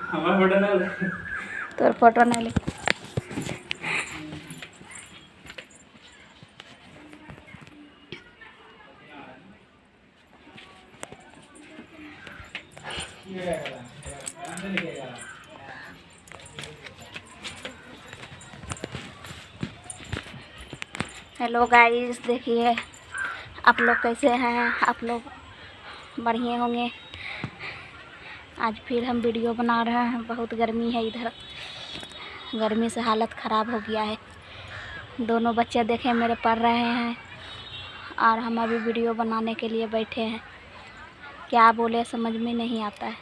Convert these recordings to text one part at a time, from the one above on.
तोर फोटो नहीं ले। हेलो गाइस, देखिए आप लोग कैसे हैं। आप लोग बढ़िया होंगे। आज फिर हम वीडियो बना रहे हैं। बहुत गर्मी है इधर, गर्मी से हालत ख़राब हो गया है। दोनों बच्चे देखें मेरे पढ़ रहे हैं और हम अभी वीडियो बनाने के लिए बैठे हैं। क्या बोले समझ में नहीं आता है।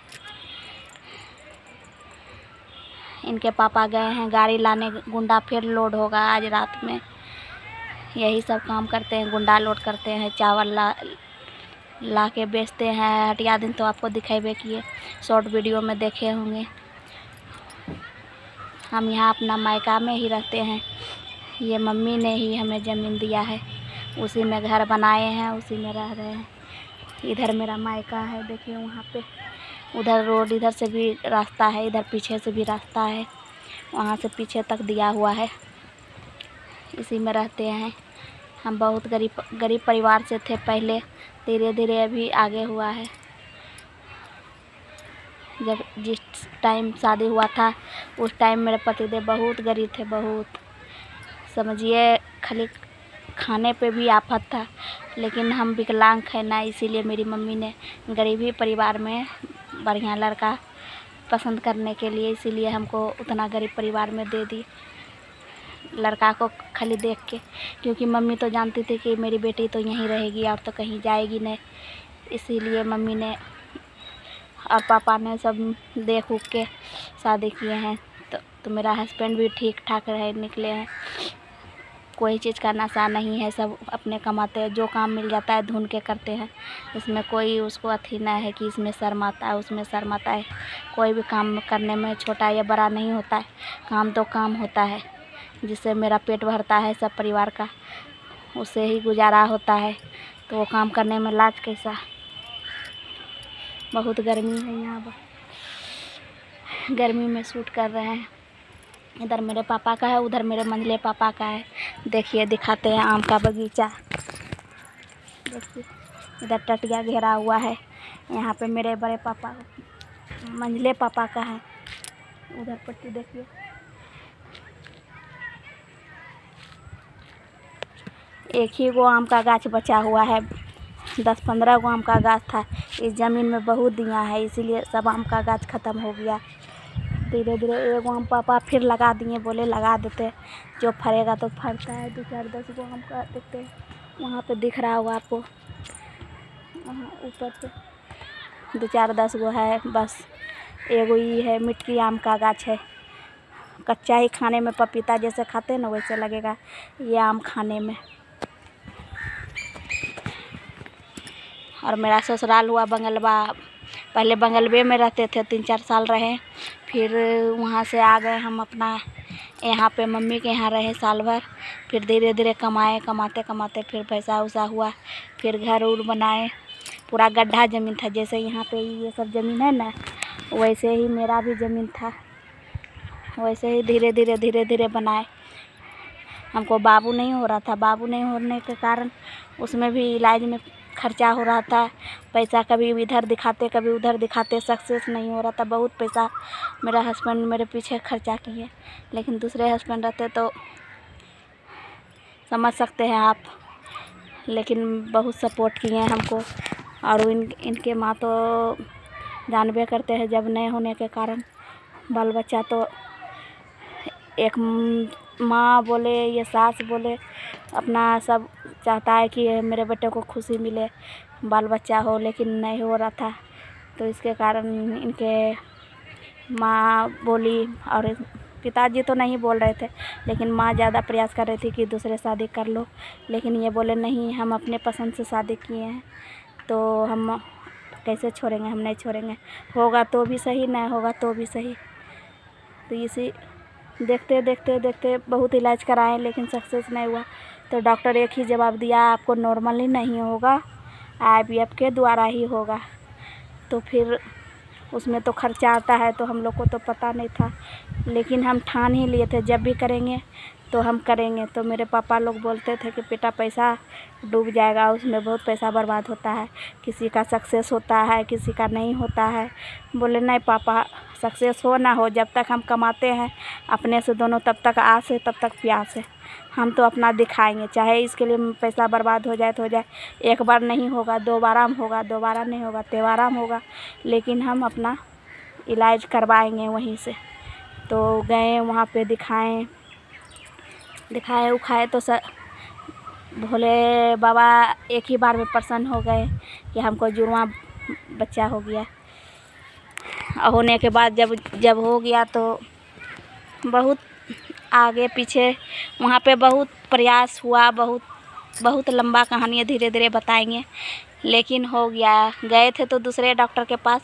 इनके पापा गए हैं गाड़ी लाने, गुंडा फिर लोड होगा आज रात में। यही सब काम करते हैं, गुंडा लोड करते हैं, चावल ला के बेचते हैं। हटिया दिन तो आपको दिखेबे किए, शॉर्ट वीडियो में देखे होंगे। हम यहाँ अपना मायका में ही रहते हैं। ये मम्मी ने ही हमें ज़मीन दिया है, उसी में घर बनाए हैं, उसी में रह रहे हैं। इधर मेरा मायका है, देखिए वहाँ पे। उधर रोड, इधर से भी रास्ता है, इधर पीछे से भी रास्ता है, वहाँ से पीछे तक दिया हुआ है। इसी में रहते हैं हम। बहुत गरीब परिवार से थे पहले, धीरे धीरे अभी आगे हुआ है। जब जिस टाइम शादी हुआ था उस टाइम मेरे पतिदेव बहुत गरीब थे, बहुत समझिए खाली खाने पे भी आफत था। लेकिन हम विकलांग हैं ना, इसीलिए मेरी मम्मी ने गरीबी परिवार में बढ़िया लड़का पसंद करने के लिए, इसीलिए हमको उतना गरीब परिवार में दे दी लड़का को खाली देख के। क्योंकि मम्मी तो जानती थी कि मेरी बेटी तो यहीं रहेगी और तो कहीं जाएगी नहीं, इसीलिए मम्मी ने और पापा ने सब देख उख के शादी किए हैं। तो मेरा हस्बैंड भी ठीक ठाक रहे, निकले हैं। कोई चीज़ का नशा नहीं है, सब अपने कमाते हैं। जो काम मिल जाता है ढूंढ के करते हैं। इसमें कोई उसको अथी ना है कि इसमें शर्म आता है, उसमें शर्म आता है। कोई भी काम करने में छोटा या बड़ा नहीं होता है, काम तो काम होता है। जिससे मेरा पेट भरता है, सब परिवार का उससे ही गुजारा होता है। तो वो काम करने में लाज कैसा। बहुत गर्मी है यहाँ पर, गर्मी में शूट कर रहे हैं। इधर मेरे पापा का है, उधर मेरे मंझले पापा का है। देखिए दिखाते हैं आम का बगीचा। देखिए इधर टटिया घेरा हुआ है। यहाँ पे मेरे बड़े पापा, मंझले पापा का है। उधर पट्टी देखिए। एक ही गो आम का गाछ बचा हुआ है, 10-15 गो आम का गाछ था। इस ज़मीन में बहुत दिया है, इसीलिए सब आम का गाछ ख़त्म हो गया। धीरे धीरे एगो आम पापा फिर लगा दिए, बोले लगा देते, जो फरेगा तो फरता है। 2-4-10 गो आम का देखते हैं, वहाँ पे दिख रहा होगा आपको, वहाँ ऊपर पे 2-4-10 गो है बस। एगो ही है, मिट्टी आम का गाछ है। कच्चा ही खाने में पपीता जैसे खाते हैं ना, वैसे लगेगा ये आम खाने में। और मेरा ससुराल हुआ बंगलवा। पहले बंगलवे में रहते थे, 3-4 साल रहे। फिर वहाँ से आ गए हम अपना यहाँ पे मम्मी के यहाँ रहे साल भर। फिर धीरे धीरे कमाए, कमाते कमाते फिर पैसा उसा हुआ, फिर घर उर बनाए। पूरा गड्ढा ज़मीन था, जैसे यहाँ पे ये सब ज़मीन है ना, वैसे ही मेरा भी ज़मीन था। वैसे ही धीरे धीरे बनाए। हमको बाबू नहीं हो रहा था, बाबू नहीं होने के कारण उसमें भी इलाज में खर्चा हो रहा था। पैसा कभी इधर दिखाते कभी उधर दिखाते, सक्सेस नहीं हो रहा था। बहुत पैसा मेरा हस्बैंड मेरे पीछे खर्चा किए। लेकिन दूसरे हस्बैंड रहते तो समझ सकते हैं आप, लेकिन बहुत सपोर्ट किए हैं हमको। और इनके माँ तो जानबे करते हैं, जब नहीं होने के कारण बाल बच्चा तो एक माँ बोले या सास बोले, अपना सब चाहता है कि मेरे बेटे को खुशी मिले, बाल बच्चा हो, लेकिन नहीं हो रहा था। तो इसके कारण इनके माँ बोली, और पिताजी तो नहीं बोल रहे थे, लेकिन माँ ज़्यादा प्रयास कर रही थी कि दूसरे शादी कर लो। लेकिन ये बोले नहीं, हम अपने पसंद से शादी किए हैं, तो हम कैसे छोड़ेंगे, हम नहीं छोड़ेंगे। होगा तो भी सही, नहीं होगा तो भी सही। तो इसी देखते देखते देखते बहुत इलाज कराए, लेकिन सक्सेस नहीं हुआ। तो डॉक्टर एक ही जवाब दिया, आपको नॉर्मली नहीं होगा, IVF के द्वारा ही होगा। तो फिर उसमें तो खर्चा आता है, तो हम लोग को तो पता नहीं था, लेकिन हम ठान ही लिए थे जब भी करेंगे तो हम करेंगे। तो मेरे पापा लोग बोलते थे कि बेटा पैसा डूब जाएगा, उसमें बहुत पैसा बर्बाद होता है, किसी का सक्सेस होता है किसी का नहीं होता है। बोले नहीं पापा, सक्सेस हो ना हो, जब तक हम कमाते हैं अपने से दोनों, तब तक आस है तब तक प्यास है। हम तो अपना दिखाएंगे, चाहे इसके लिए पैसा बर्बाद हो जाए तो हो जाए। एक बार नहीं होगा, दोबारा में होगा, दोबारा नहीं होगा, तिबारा में होगा, लेकिन हम अपना इलाज करवाएंगे वहीं से। तो गए वहाँ पे दिखाए उखाए तो भोले बाबा एक ही बार में प्रसन्न हो गए कि हमको जुड़वा बच्चा हो गया। होने के बाद जब हो गया तो बहुत आगे पीछे वहाँ पे बहुत प्रयास हुआ, बहुत लंबा कहानी है, धीरे धीरे बताएंगे, लेकिन हो गया। गए थे तो दूसरे डॉक्टर के पास,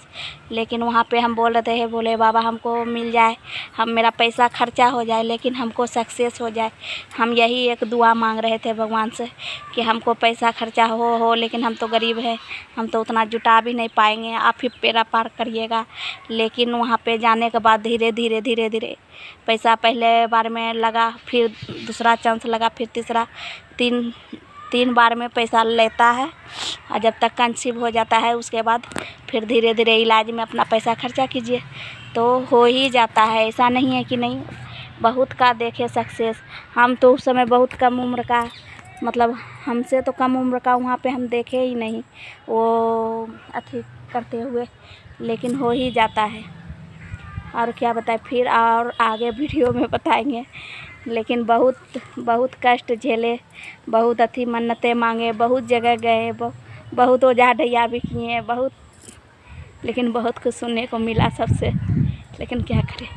लेकिन वहाँ पे हम बोल रहे थे बोले बाबा हमको मिल जाए, मेरा पैसा खर्चा हो जाए लेकिन हमको सक्सेस हो जाए। हम यही एक दुआ मांग रहे थे भगवान से कि हमको पैसा खर्चा हो, लेकिन हम तो गरीब हैं, हम तो उतना जुटा भी नहीं पाएंगे, आप ही बेड़ा पार करिएगा। लेकिन वहाँ पे जाने के बाद धीरे धीरे पैसा पहले बार में लगा, फिर दूसरा चांस लगा, फिर तीसरा, तीन बार में पैसा लेता है, और जब तक कंसीव हो जाता है उसके बाद फिर धीरे धीरे इलाज में अपना पैसा खर्चा कीजिए तो हो ही जाता है। ऐसा नहीं है कि नहीं, बहुत का देखे सक्सेस। हम तो उस समय बहुत कम उम्र का, मतलब हमसे तो कम उम्र का वहाँ पे हम देखे ही नहीं वो अथी करते हुए, लेकिन हो ही जाता है। और क्या बताएं, फिर और आगे वीडियो में बताएंगे। लेकिन बहुत कष्ट झेले, बहुत अथी मन्नतें मांगे, बहुत जगह गए, बहुत ओझा ढैया भी किए, लेकिन बहुत कुछ सुनने को मिला सबसे, लेकिन क्या करें,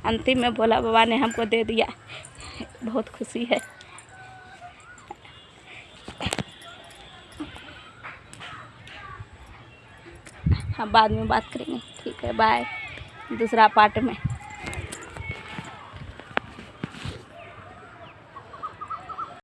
अंतिम में भोला बाबा ने हमको दे दिया, बहुत खुशी है। हम बाद में बात करेंगे, ठीक है, बाय। दूसरा पार्ट में।